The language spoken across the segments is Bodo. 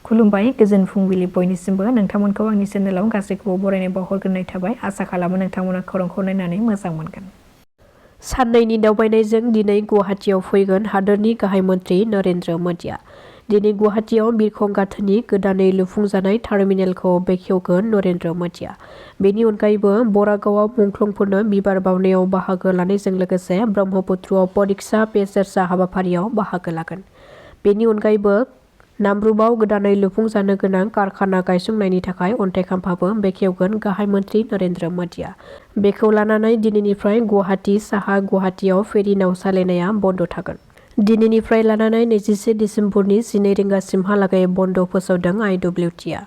खुलुमबाय गोजोन फुंबिलि बयनिसिमबो नोंथांमोनखौ आंनि चेनेलाव गासैखौबो बरायनाय बावहरग्रोनाय थाबाय आसा खालामो नोंथांमोना खौरांखौ नायनानै मोजां मोनगोन। साननैनि दावबायनायजों दिनै गुवाहाटीयाव फैगोन हादोरनि गाहाय मन्त्रि नरेन्द्र मोदीआ। दिनै गुवाहाटीयाव बिरखं गाथोननि गोदानै लुफुंजानाय टार्मिनेलखौ बेखेवगोन नरेन्द्र मोदीआ। बेनि अनगायैबो बरागावआव मुंख्लंफोरनो बिबार बावनायाव बाहागो लानायजों लोगोसे ब्रह्मपुत्रआव परिक्षा पे चर्चा हाबाफारियाव बाहागो लागोन। बेनि अनगायैबो नामरुबाव गोदानै लुफुंजानो गोनां कारखाना गायसंनायनि थाखाय अन्थाइ खाम्फाबो बेखेवगोन गाहाय मन्त्रि नरेन्द्र मोदीआ। बेखौ लानानै दिनैनिफ्राय गुवाहाटी साहा गुवाहाटीयाव फेरि नाव सालायनाया बन्द थागोन। दिनैनिफ्राय लानानै 21 दिसेम्बरनि 12 रिंगासिमहालागै बन्द फोसावदों IWTआ।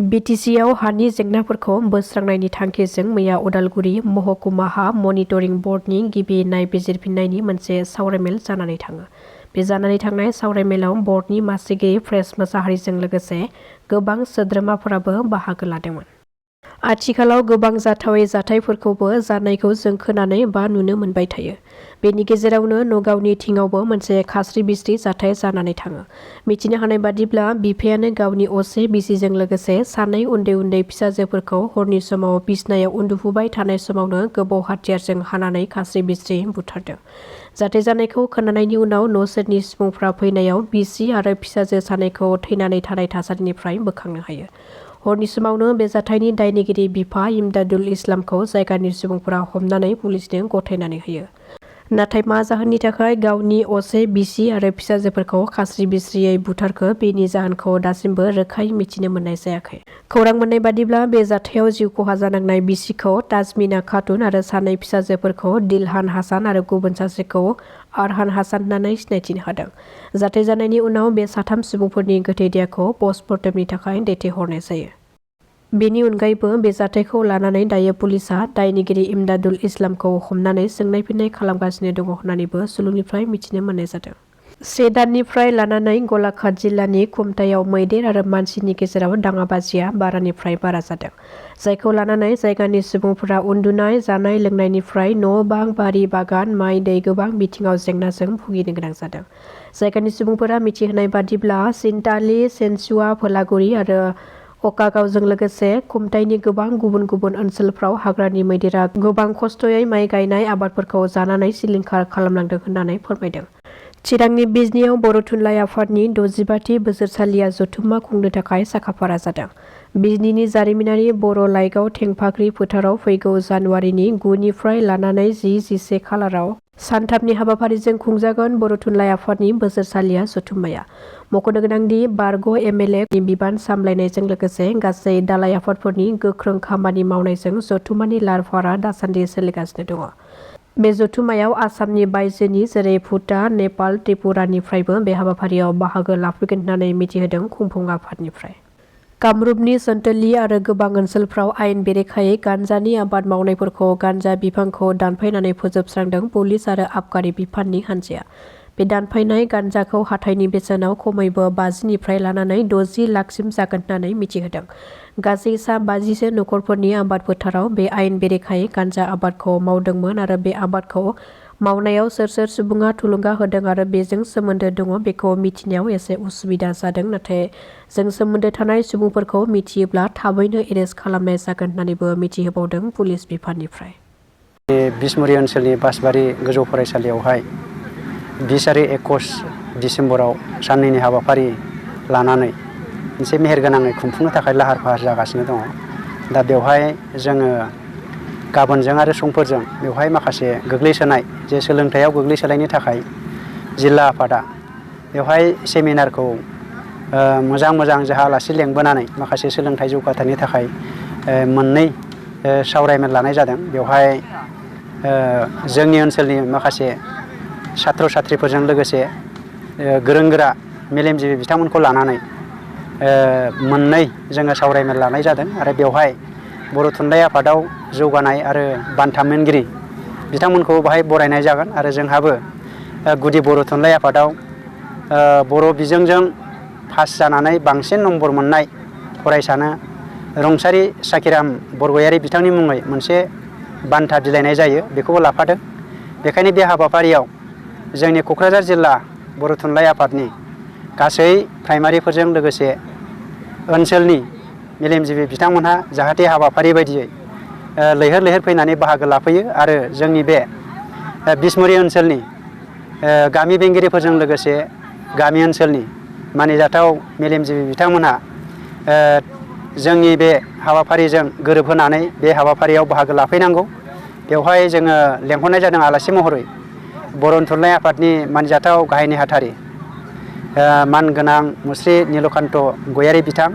BTCआव हानि जेंनाफोरखौ बोस्रांनायनि थांखिजों मैया उदालगुरि महकुमा हा मनिटरिं बर्डनि गिबि नायबिजिरफिन्नायनि मोनसे सावरायमेल जानानै थाङो। बे जानानै थांनाय सावरायमेलाव बर्डनि मासिगिरि प्रेस मोसाहारिजों लोगोसे गोबां सोद्रोमाफोराबो बाहागो लादोंमोन। आथिखालाव गोबां जाथावै जाथायफोरखौबो जानायखौ जों खोनानो बा नुनो मोनबाय थायो। बेनि गेजेरावनो नगावनि थिङावबो मोनसे खास्रि बिस्रि जाथाय जानानै थाङो। मिथिनो हानाय बादिब्ला बिफायानो गावनि असे बिसिजों लोगोसे सानै उन्दै उन्दै फिसाजोफोरखौ हरनि समाव बिसनायाव उन्दुफुबाय थानाय समावनो गोबौ हाथियारजों हानानै खास्रि बिस्रि बुथारदों। जाथाय जानायखौ खोनानायनि उनाव न' सेरनि सुबुंफ्रा फैनायाव बिसि आरो फिसाजो सानैखौ थैनानै थानाय थासारिनिफ्राय बोखांनो हायो। हरनि समावनो बे जाथायनि दायनिगिरि बिफा इमदादुल इस्लामखौ जायगानि सुबुंफोरा हमनानै पुलिसनो गथायनानै होयो। नाथाय मा जाहोननि थाखाय गावनि असे बिसि आरो फिसाजोफोरखौ खास्रि बिस्रियै बुथारखो बेनि जाहोनखौ दासिमबो रोखायै मिथिनो मोननाय जायाखै। खौरां मोननाय बादिब्ला बे जाथायाव जिउ खहा जानांनाय बिसिखौ ताजमिना खातुन आरो सानै फिसाजोफोरखौ दिलहान हासान आरो गुबुन सासेखौ आरहान हासान होननानै सिनायथिनो हादों। जाथाय जानायनि उनाव बे साथाम सुबुंफोरनि गोथै देहाखौ पस्टमर्टेमनि थाखाय दैथायहरनाय जायो। बेनि अनगायैबो बे जाथायखौ लानानै दायो पुलिसआ दायनिगिरि इमदादुल इस्लामखौ हमनानै सोंनाय फिन्नाय खालामगासिनो दङ होननानैबो सुलुंनिफ्राय मिथिनो मोननाय जादों। 1 दाननिफ्राय लानानै गलाघाट जिल्लानि खुमतायाव मैदेर आरो मानसिनि गेजेराव दाङाबाजिया बारानिफ्राय बारा जादों। जायखौ लानानै जायगानि सुबुंफोरा उन्दुनाय जानाय लोंनायनिफ्राय न' बां बारि बागान माइ दै गोबां बिथिङाव जेंनाजों भुगिनो गोनां जादों। जायगानि सुबुंफोरा मिथिहोनाय बादिब्ला सिन्तालि सेनसुवा फोलागुरि आरो अकागावजों लोगोसे खुमताइनि गोबां गुबुन गुबुन ओनसोलफ्राव हाग्रानि मैदेरा गोबां खस्थ'यै माइ गायनाय आबादफोरखौ जानानै सिलिंखार खालामलांदों होननानै फोरमायदों। चिरांनि बिजनियाव बर' थुनलाइ आफादनि 65थि बोसोरसालिया जथुम्मा खुंनो थाखाय साखाफारा जादों। बिजनिनि जारिमिनारि बर' लाइगाव थेंफाख्रि फोथाराव फैगौ जानुवारिनि 9 निफ्राय लानानै 10-11 खालाराव सानथामनि हाबाफारिजों खुंजागोन बर' थुनलाइ आफादनि बोसोरसालिया जथुम्माया। मख'नो गोनांदि बारग' MLA नि बिबान सामलायनायजों लोगोसे गासै दालाइ आफादफोरनि गोख्रों खामानि मावनायजों जथुम्मानि लाहार-फाहारा दासान्दि सोलिगासिनो दङ। बे जथुम्मायाव आसामनि बायजोनि जेरै भुटान, नेपाल, त्रिपुरानिफ्रायबो बे हाबाफारियाव बाहागो लाफैगोन होननानै मिथिहोदों खुंफुं आफादनिफ्राय। कामरुपनि सन्तलि आरो गोबां ओनसोलफ्राव आयेन बेरेखायै गान्जानि आबाद मावनायफोरखौ गान्जा बिफांखौ दानफायनानै फोजोबस्रांदों पुलिस आरो आबगारि बिफाननि हान्जाया। बे दानफायनाय गान्जाखौ हाथाइनि बेसेनाव खमैबो 50 निफ्राय लानानै 60 लाखसिम जागोन होननानै मिथिहोदों। गासै सा 50सो नखरफोरनि आबाद फोथाराव बे आयेन बेरेखायै गान्जा आबादखौ मावदोंमोन आरो बे आबादखौ मावनायाव सोर सोर सुबुङा थुलुंगा होदों आरो बेजों सोमोन्दो दङ बेखौ मिथिनायाव एसे उसुबिदा जादों, नाथाय जों सोमोन्दो थानाय सुबुंफोरखौ मिथियोब्ला थाबैनो एरेस्ट खालामनाय जागोन होननानैबो मिथिहोबावदों पुलिस बिफाननिफ्राय। बिसमुरि ओनसोलनि बासबारि गोजौ फरायसालियावहाय 20 आरो 21 दिसेम्बराव साननैनि हाबाफारि लानानै मोनसे मेहेरगोनाङै खुंफुंनो थाखाय लाहार फाहार जागासिनो दङ। दा बेवहाय जोङो गाबोनजों आरो समफोरजों बेवहाय माखासे गोग्लैसोनाय जे सोलोंथायाव गोग्लैसोनायनि थाखाय जिल्ला आफादा बेवहाय सेमिनारखौ मोजां जाहा आलासि लेंबोनानै माखासे सोलोंथाइ जौगाथायनि थाखाय मोननै सावरायमेल लानाय जादों। बेवहाय जोंनि ओनसोलनि माखासे छात्र छात्रिफोरजों लोगोसे गोरों गोरा मेलेमजिबि बिथांमोनखौ लानानै मोननै जोङो सावरायमेल लानाय जादों आरो बेवहाय बर' थुनलाइ आफादाव जौगानाय आरो बान्था मोनगिरि बिथांमोनखौ बाहाय बरायनाय जागोन आरो जोंहाबो गुदि बर' थुनलाइ आफादाव बर' बिजोंजों पास जानानै बांसिन नम्बर मोननाय फरायसानो रुंसारि साखिराम बरगयारि बिथांनि मुङै मोनसे बान्था बिलाइनाय जायो, बेखौबो लाफादों। बेखायनो बे हाबाफारियाव जोंनि क'क्राझार जिल्ला बर' थुनलाइ आफादनि गासै प्राइमारिफोरजों लोगोसे ओनसोलनि मेलेमजिबि बिथांमोनहा जाहाथे हाबाफारि बायदियै लैहोर लैहोर फैनानै बाहागो लाफैयो आरो जोंनि बे बिसमुरि ओनसोलनि गामि बेंगिरिफोरजों लोगोसे गामि ओनसोलनि मानिजाथाव मेलेमजिबि बिथांमोनहा जोंनि बे हाबाफारिजों गोरोबहोनानै बे हाबाफारियाव बाहागो लाफैनांगौ। बेवहाय जोङो लेंहरनाय जादों आलासि महरै बर' थुनलाइ आफादनि मानजाथाव गाहाय नेहाथारि मानगोनां मुस्रि नीलकान्त गयारि बिथां।